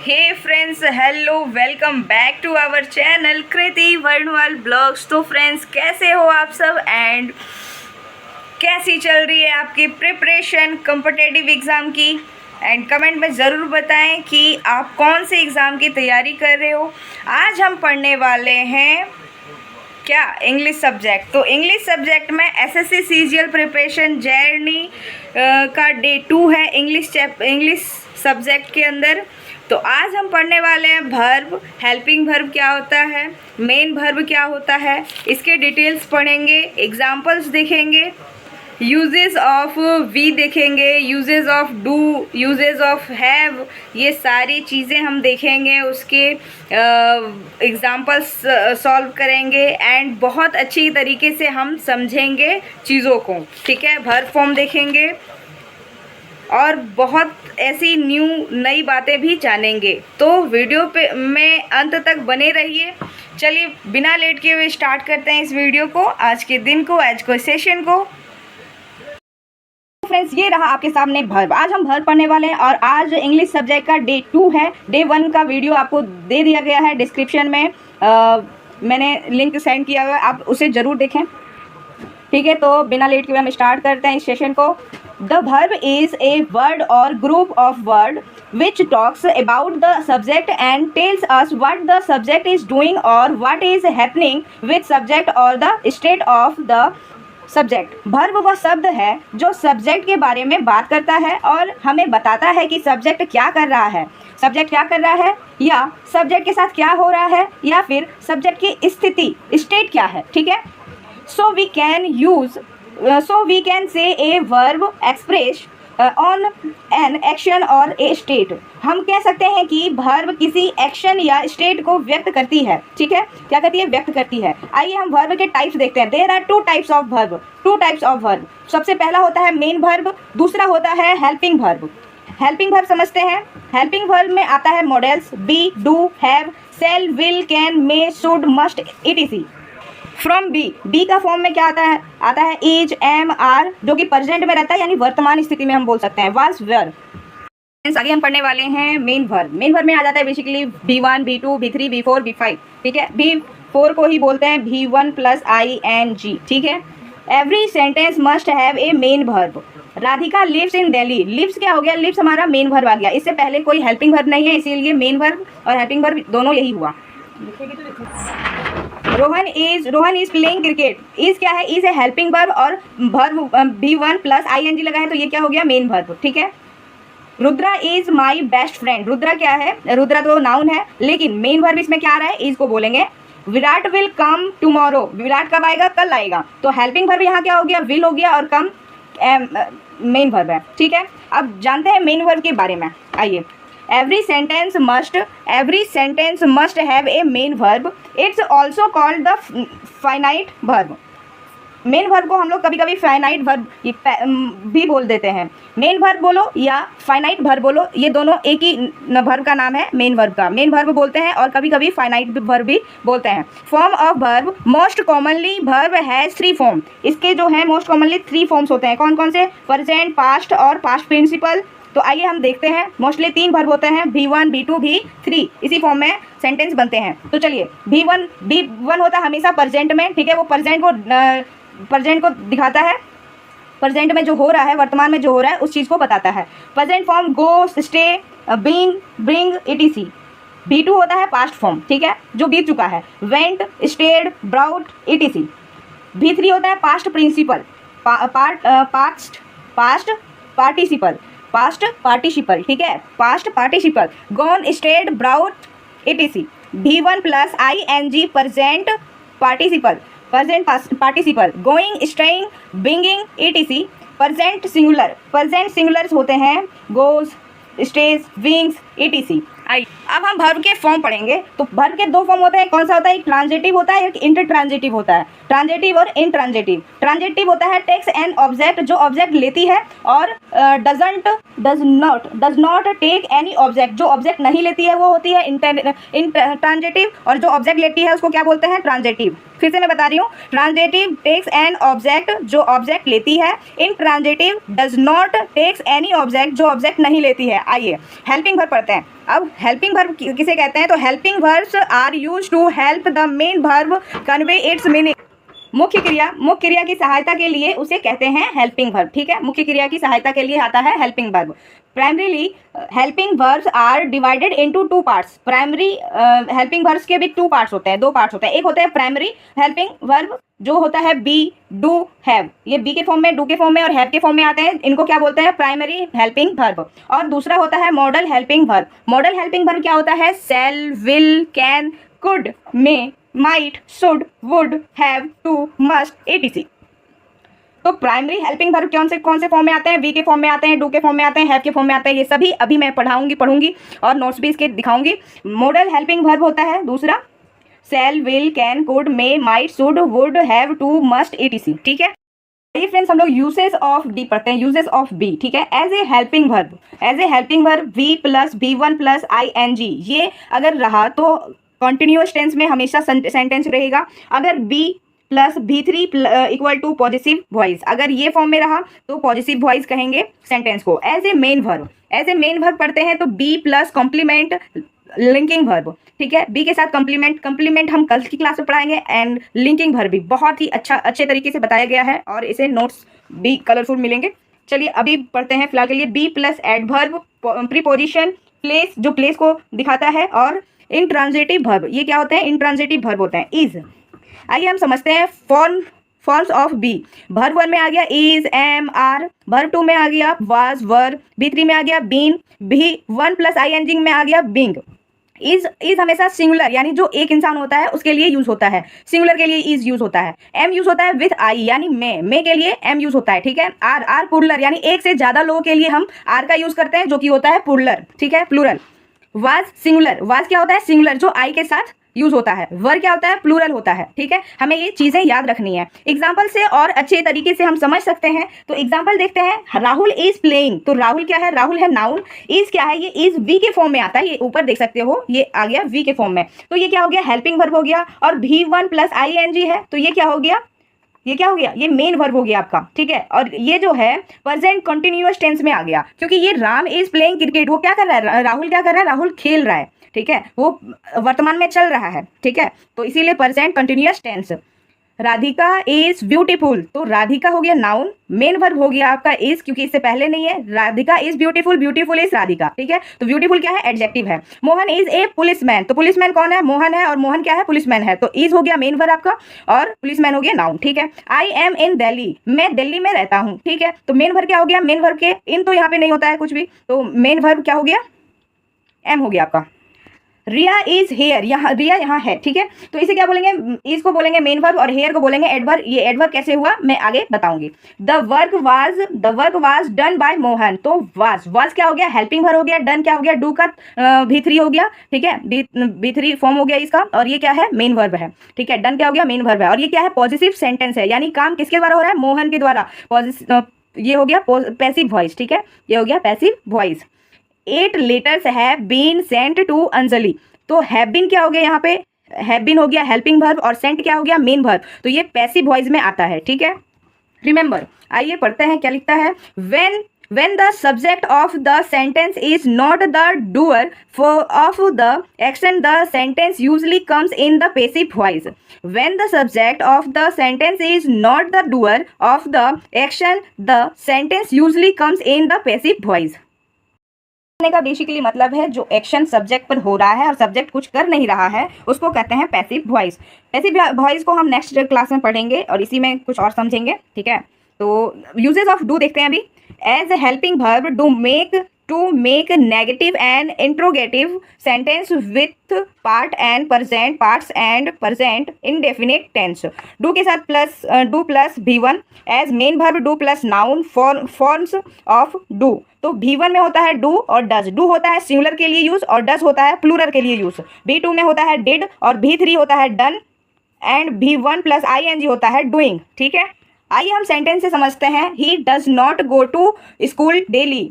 Hey friends, hello, welcome back to our channel Kriti Varnwal blogs. तो friends, कैसे हो आप सब एंड कैसी चल रही है आपकी प्रिपरेशन कॉम्पिटिटिव एग्ज़ाम की? एंड कमेंट में ज़रूर बताएं कि आप कौन से एग्ज़ाम की तैयारी कर रहे हो। आज हम पढ़ने वाले हैं क्या, इंग्लिश सब्जेक्ट। तो इंग्लिश सब्जेक्ट में एसएससी सीजीएल प्रिपरेशन जर्नी का डे 2 है इंग्लिश सब्जेक्ट के अंदर। तो आज हम पढ़ने वाले हैं वर्ब, हेल्पिंग वर्ब क्या होता है, मेन वर्ब क्या होता है, इसके डिटेल्स पढ़ेंगे, एग्जाम्पल्स देखेंगे, यूजेस ऑफ वी देखेंगे, uses of do, uses of have, ये सारी चीज़ें हम देखेंगे, उसके एग्जाम्पल्स सॉल्व करेंगे एंड बहुत अच्छी तरीके से हम समझेंगे चीज़ों को। ठीक है, वर्ब फॉर्म देखेंगे और बहुत ऐसी नई बातें भी जानेंगे। तो वीडियो पे में अंत तक बने रहिए। चलिए बिना लेट किए हुए स्टार्ट करते हैं इस वीडियो को, आज के दिन को, आज के सेशन को। फ्रेंड्स, ये रहा आपके सामने वर्ब। आज हम वर्ब पढ़ने वाले हैं और आज इंग्लिश सब्जेक्ट का डे 2 है। डे 1 का वीडियो आपको दे दिया गया है डिस्क्रिप्शन में, मैंने लिंक सेंड किया हुआ है, आप उसे ज़रूर देखें। ठीक है, तो बिना लेट किए हम स्टार्ट करते हैं इस सेशन को। The verb is a word or group of word which talks about the subject and tells us what the subject is doing or what is happening with subject or the state of the subject। verb वह शब्द है जो subject के बारे में बात करता है और हमें बताता है कि सब्जेक्ट क्या कर रहा है, सब्जेक्ट क्या कर रहा है या सब्जेक्ट के साथ क्या हो रहा है या फिर सब्जेक्ट की स्थिति, स्टेट क्या है। ठीक है, so we can say a verb express on an action or a state। हम कह सकते हैं कि verb किसी एक्शन या स्टेट को व्यक्त करती है। ठीक है, क्या करती है? व्यक्त करती है। आइए हम verb के टाइप्स देखते हैं। There are 2 types of verb, 2 types of verb। सबसे पहला होता है मेन verb, दूसरा होता है हेल्पिंग verb। हेल्पिंग वर्ब समझते हैं। हेल्पिंग वर्ब में आता है modals be, do, have, shall, will, can, may, should, must, etc। From be का फॉर्म में क्या आता है इज, एम, आर, जो कि प्रेजेंट में रहता है, यानी वर्तमान स्थिति में हम बोल सकते हैं वाज, वेयर। आगे हम पढ़ने वाले हैं मेन वर्ब। मेन वर्ब में आ जाता है basically B1, B2, B3, B4, B5। ठीक है, B4 को ही बोलते हैं B1 + ing। ठीक है, every sentence must have a main verb. Radhika lives in Delhi. Lives क्या हो गया? लिव्स हमारा मेन वर्ब आ गया। इससे पहले कोई हेल्पिंग वर्ब नहीं है, इसीलिए मेन वर्ब और हेल्पिंग वर्ब दोनों यही हुआ। Rohan is playing cricket. Is क्या है? इज ए हेल्पिंग वर्ब और वर्ब B1 + ing लगा है, तो ये क्या हो गया? Main verb. ठीक है, Rudra is my best friend. Rudra क्या है? रुद्रा तो नाउन है, लेकिन मेन वर्ब इसमें क्या आ रहा है? इज को बोलेंगे। Virat will come tomorrow. Virat कब आएगा? कल आएगा। तो हेल्पिंग वर्ब यहाँ क्या हो गया? विल हो गया और कम मेन वर्ब है। ठीक है, अब जानते हैं मेन वर्ब के बारे में। आइए, every sentence must have a main verb। It's also called the finite verb। Main verb को हम लोग कभी कभी फाइनाइट वर्ब भी बोल देते हैं। मेन वर्ब बोलो या फाइनाइट वर्ब बोलो, ये दोनों एक ही वर्ब का नाम है। मेन वर्ब का मेन वर्ब बोलते हैं और कभी कभी फाइनाइट वर्ब भी बोलते हैं। Form of verb, most commonly verb has 3 form. इसके जो है मोस्ट कॉमनली 3 फॉर्म्स होते हैं। कौन कौन से? प्रेजेंट, पास्ट और पास्ट प्रिंसिपल। तो आइए हम देखते हैं। मोस्टली 3 वर्ब होते हैं, B1, B2, B3, इसी फॉर्म में सेंटेंस बनते हैं। तो चलिए, B1 होता है हमेशा प्रेजेंट में। ठीक है, वो प्रेजेंट को दिखाता है, प्रेजेंट में जो हो रहा है, वर्तमान में जो हो रहा है उस चीज़ को बताता है। Present form go, stay, being, bring, etc। B2 होता है पास्ट फॉर्म। ठीक है, जो बीत चुका है, went, state, brought, etc। B3 होता है पास्ट प्रिंसिपल, पास्ट पार्टिसिपल। ठीक है, past participle, gone, stayed, brought, etc। B1 + ing present participle, going, staying, bringing, etc। Present singulars होते हैं गोज, स्टेज, विंग्स, etc। अब हम वर्ब के फॉर्म पढ़ेंगे। तो वर्ब के 2 फॉर्म होते हैं। कौन सा होता है? एक ट्रांजिटिव होता है, एक इंटरट्रांजिटिव होता है। ट्रांजिटिव और इनट्रांजिटिव। ट्रांजिटिव होता है टेक्स एन ऑब्जेक्ट, जो ऑब्जेक्ट लेती है, और does not take any object, जो ऑब्जेक्ट नहीं लेती है वो होती है इंट्रांजिटिव, और जो ऑब्जेक्ट लेती है उसको क्या बोलते हैं? ट्रांजिटिव। फिर से मैं बता रही हूँ, ट्रांजिटिव टेक्स एन ऑब्जेक्ट, जो ऑब्जेक्ट लेती है। Intransitive does not takes any object, जो ऑब्जेक्ट नहीं लेती है। आइए हेल्पिंग वर्ब पढ़ते हैं। अब हेल्पिंग वर्ब किसे कहते हैं, तो helping verbs are use to help the main verb convey its meaning. मुख्य क्रिया की सहायता के लिए उसे कहते हैं हेल्पिंग वर्ब, ठीक है। मुख्य क्रिया की सहायता के लिए आता है helping verb. Primarily helping verbs are divided into two parts. Primary helping verbs के भी टू पार्ट्स होते हैं, दो पार्ट्स होते हैं। एक होता है प्राइमरी हेल्पिंग वर्ब जो होता है बी, डू, हैव। ये बी के फॉर्म में, डू के फॉर्म में और हैव के फॉर्म में आते हैं। इनको क्या बोलते हैं, प्राइमरी हेल्पिंग वर्ब। और दूसरा होता है modal helping verb. Modal helping verb क्या होता है, shall, will, can, could, may, might, should, would, have, to, must, etc। तो प्राइमरी हेल्पिंग वर्ब कौन से फॉर्म में आते हैं, वी के फॉर्म में आते हैं, डू के फॉर्म में आते हैं, हैव के फॉर्म में आते हैं। ये सभी अभी मैं पढ़ूंगी और नोट्स भी इसके दिखाऊंगी। मॉडल हेल्पिंग वर्ब होता है दूसरा shall, will, can, could, may, might, should, would, have, to, must, etc। ठीक है। ये फ्रेंड्स हम लोग यूजेस ऑफ डी पढ़ते हैं, यूजेस ऑफ बी, ठीक है। As a helping verb we plus B1 plus ING ये अगर रहा तो कॉन्टिन्यूअस टेंस में हमेशा सेंटेंस रहेगा। अगर be plus B3 equal to positive voice, अगर ये फॉर्म में रहा तो पॉजिटिव वॉइस कहेंगे सेंटेंस को। एज ए मेन वर्ब पढ़ते हैं तो be plus complement linking verb, ठीक है। बी के साथ कंप्लीमेंट हम कल की क्लास में पढ़ाएंगे। एंड लिंकिंग वर्ब भी बहुत ही अच्छे तरीके से बताया गया है और इसे नोट्स भी कलरफुल मिलेंगे। चलिए अभी पढ़ते हैं फिलहाल के लिए be plus adverb, preposition, place जो प्लेस को दिखाता है, और इंट्रांजिटिव वर्ब। ये क्या होते हैं, इंट्रांजिटिव वर्ब होते हैं। इज, आइए हम समझते हैं फॉर्म्स ऑफ बी। वर्ब 1 में आ गया इज, एम, आर। वर्ब 2 में आ गया वाज, वर। B3 में आ गया बीन। B1 प्लस ING में आ गया बिंग। इज हमेशा सिंगुलर यानी जो एक इंसान होता है उसके लिए यूज होता है, सिंगुलर के लिए इज यूज होता है। एम यूज होता है विथ आई यानी मे के लिए एम यूज होता है, ठीक है। आर प्लूरल यानी एक से ज्यादा लोगों के लिए हम आर का यूज करते हैं जो कि होता है प्लूरल, ठीक है, प्लूरल। वाज सिंगुलर, वाज क्या होता है, सिंगुलर जो आई के साथ यूज होता है। वर क्या होता है, प्लूरल होता है, ठीक है। हमें ये चीजें याद रखनी है। एग्जाम्पल से और अच्छे तरीके से हम समझ सकते हैं। तो एग्जाम्पल देखते हैं, राहुल इज प्लेइंग। तो राहुल क्या है, राहुल है नाउन। इज क्या है, ये इज वी के फॉर्म में आता है। ये ऊपर देख सकते हो ये आ गया वी के फॉर्म में। तो ये क्या हो गया, हेल्पिंग वर्ब हो गया। और B1 प्लस ING है तो ये क्या हो गया, ये मेन वर्ब हो गया आपका, ठीक है। और ये जो है प्रेजेंट कंटिन्यूअस टेंस में आ गया क्योंकि ये राम इज प्लेइंग क्रिकेट। वो क्या कर रहा है, राहुल क्या कर रहा है, राहुल खेल रहा है, ठीक है, वो वर्तमान में चल रहा है, ठीक है। तो इसीलिए present continuous tense. Radhika is beautiful. तो राधिका हो गया नाउन, मेन वर्ब हो गया आपका इज क्योंकि इससे पहले नहीं है। Radhika is beautiful, beautiful is Radhika, ठीक है। तो ब्यूटीफुल क्या है, एडजेक्टिव है। Mohan is a policeman. तो पुलिसमैन कौन है, मोहन है, और मोहन क्या है, पुलिसमैन है। तो इज हो गया मेन वर्ब आपका और पुलिसमैन हो गया नाउन, ठीक है। आई एम इन दिल्ली, मैं दिल्ली में रहता हूँ, ठीक है। तो मेन वर्ब क्या हो गया, मेन वर्ब के इन तो यहाँ पे नहीं होता है कुछ भी, तो मेन वर्ब क्या हो गया, एम हो गया आपका। रिया इज हेयर, रिया यहाँ है, ठीक है। तो इसे क्या बोलेंगे, इज को बोलेंगे मेन वर्ब और हेयर को बोलेंगे एडवर्ब। ये एडवर्ब कैसे हुआ मैं आगे बताऊंगी। The work was done by Mohan. तो वाज क्या हो गया, हेल्पिंग वर्ब हो गया। डन क्या हो गया, डू का B3 हो गया, ठीक है, B3 फॉर्म हो गया इसका। और ये क्या है, मेन वर्ब है, ठीक है। डन क्या हो गया, मेन वर्ब है। और ये क्या है, पॉजिटिव सेंटेंस है यानी काम किसके द्वारा हो रहा है, मोहन के द्वारा। ये हो गया पैसिव वॉइस, ठीक है, ये हो गया passive voice. 8 letters have been sent to Anjali. तो हैव बीन क्या हो गया, यहाँ पे हैव बीन हो गया हेल्पिंग वर्ब और सेंट क्या हो गया, मेन वर्ब। तो ये पैसिव वॉइस में आता है, ठीक है। रिमेंबर, आइए पढ़ते हैं क्या लिखता है। when the subject of the sentence is not the doer of the action, the sentence usually comes in the passive voice. When the subject of the sentence is not the doer of the action, the sentence usually comes in the passive voice. का basically मतलब है जो action subject पर हो रहा है और subject कुछ कर नहीं रहा है उसको कहते हैं पैसिव वॉइस। पैसिव वॉइस को हम नेक्स्ट क्लास में पढ़ेंगे और इसी में कुछ और समझेंगे, ठीक है। तो यूजेस ऑफ डू देखते हैं अभी। As a helping verb do make to make negative and interrogative sentence with part and present parts and present indefinite tense. do के साथ plus do plus B1 as main verb do plus noun forms of do. तो B1 में होता है do और does. do होता है singular के लिए यूज और does होता है प्लूरल के लिए यूज। B2 में होता है did और B3 होता है done and B1 plus ING होता है doing, ठीक है। आइए हम सेंटेंस से समझते हैं। he does not go to school daily.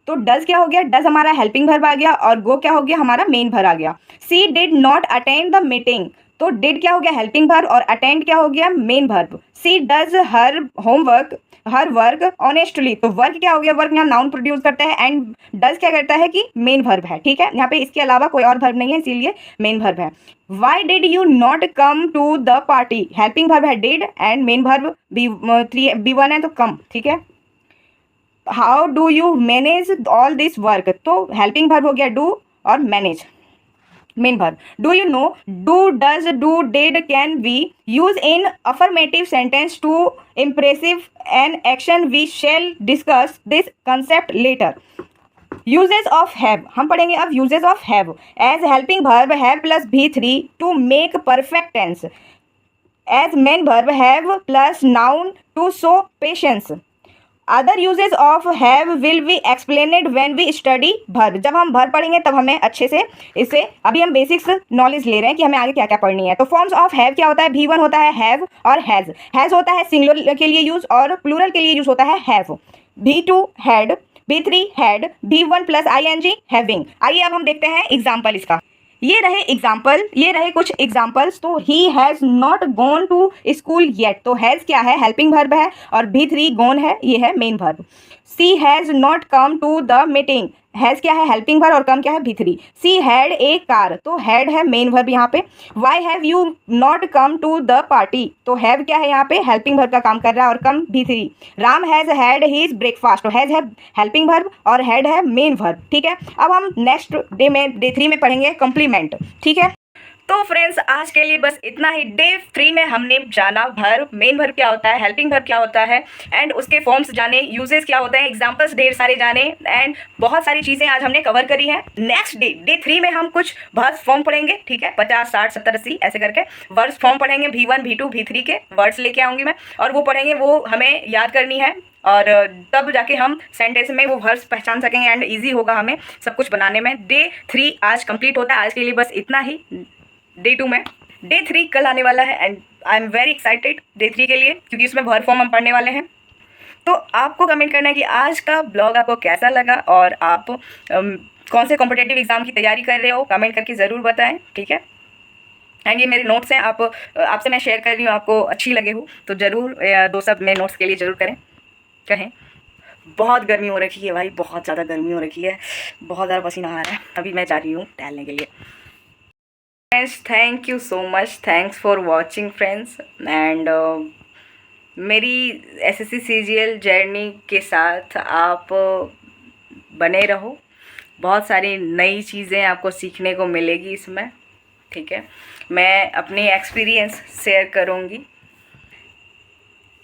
तो डज क्या हो गया, डज हमारा हेल्पिंग वर्ब आ गया और गो क्या हो गया, हमारा मेन वर्ब आ गया। She did not attend the meeting. तो डिड क्या हो गया हेल्पिंग वर्ब और अटेंड क्या हो गया main verb. She does her homework her work honestly, तो वर्क क्या हो गया, वर्क यहाँ नाउन प्रोड्यूस करता है एंड डज क्या करता है कि मेन वर्ब है। ठीक है, यहाँ पे इसके अलावा कोई और वर्ब नहीं है इसीलिए मेन वर्ब है। Why did you not come to the party, helping verb है did and main verb B1 है तो कम। ठीक है, how do you manage all this work, तो हेल्पिंग वर्ब हो गया डू और manage main verb. Do you know, do does do did can we use in affirmative sentence to impressive an action we shall discuss this concept later. Usages of have, हम पढ़ेंगे अब usages of have. As helping verb have plus V3 to make perfect tense. As main verb have plus noun to show patience. Other usages of have will be explained when we study verb. जब हम verb पढ़ेंगे तब हमें अच्छे से इससे, अभी हम बेसिक्स नॉलेज ले रहे हैं कि हमें आगे क्या क्या पढ़नी है। तो फॉर्म्स ऑफ हैव क्या होता है, V1 होता है हैव और हैज। हैज होता है सिंगुलर के लिए यूज और प्लूरल के लिए यूज होता है have. V2 had, B3 had, V1 plus ING having. आइए अब हम देखते हैं एग्जाम्पल इसका। ये रहे कुछ एग्जाम्पल्स। तो he has not gone to school yet, तो हैज़ क्या है हेल्पिंग वर्ब है और V3 गॉन है ये है main verb. She has not come to the meeting, has क्या है हेल्पिंग वर्ब और कम क्या है V3। She had a car, तो हैड है मेन वर्ब यहाँ पे। Why have you not come to the party, तो हैव क्या है यहाँ पे हेल्पिंग वर्ब का काम कर रहा है और come V3। Ram has had his breakfast, तो हैज़ है हेल्पिंग वर्ब और हैड है मेन वर्ब। ठीक है, अब हम नेक्स्ट डे में डे 3 में पढ़ेंगे कॉम्प्लीमेंट। ठीक है, तो फ्रेंड्स आज के लिए बस इतना ही। डे 3 में हमने जाना वर्ब, मेन वर्ब क्या होता है, हेल्पिंग वर्ब क्या होता है एंड उसके फॉर्म्स जाने, यूजेस क्या होते हैं, एग्जांपल्स ढेर सारे जाने एंड बहुत सारी चीज़ें आज हमने कवर करी हैं। नेक्स्ट डे 3 में हम कुछ वर्ड्स फॉर्म पढ़ेंगे। ठीक है, 50 60 70 80 ऐसे करके वर्ड्स फॉर्म पढ़ेंगे। V1 V2 V3 के वर्ड्स लेके आऊँगी मैं और वो पढ़ेंगे, वो हमें याद करनी है और तब जाके हम सेंटेंस में वो वर्ड्स पहचान सकेंगे एंड ईजी होगा हमें सब कुछ बनाने में। डे 3 आज कंप्लीट होता है। आज के लिए बस इतना ही। डे 2 में डे 3 कल आने वाला है and I am very excited day 3 के लिए, क्योंकि उसमें वर्ब फॉर्म हम पढ़ने वाले हैं। तो आपको कमेंट करना है कि आज का ब्लॉग आपको कैसा लगा और आप कौन से कॉम्पिटिटिव एग्जाम की तैयारी कर रहे हो, कमेंट करके ज़रूर बताएं। ठीक है, एंड ये मेरे नोट्स हैं, आपसे मैं शेयर कर रही हूँ, आपको अच्छी लगे हो तो ज़रूर दो सब मेरे नोट्स के लिए ज़रूर कहें। बहुत गर्मी हो रखी है भाई, बहुत ज़्यादा गर्मी हो रखी है, बहुत ज़्यादा पसीना आ रहा है। अभी मैं जा रही हूँ टहलने के लिए। Friends thank you so much, thanks for watching friends and मेरी SSC CGL जर्नी के साथ आप बने रहो। बहुत सारी नई चीज़ें आपको सीखने को मिलेगी इसमें। ठीक है, मैं अपनी एक्सपीरियंस शेयर करूँगी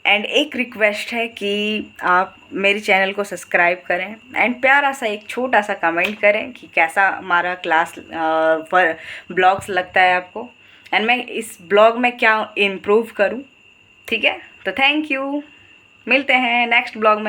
एंड एक रिक्वेस्ट है कि आप मेरे चैनल को सब्सक्राइब करें एंड प्यारा सा एक छोटा सा कमेंट करें कि कैसा हमारा क्लास पर ब्लॉग्स लगता है आपको एंड मैं इस ब्लॉग में क्या इम्प्रूव करूं। ठीक है, तो थैंक यू, मिलते हैं नेक्स्ट ब्लॉग में।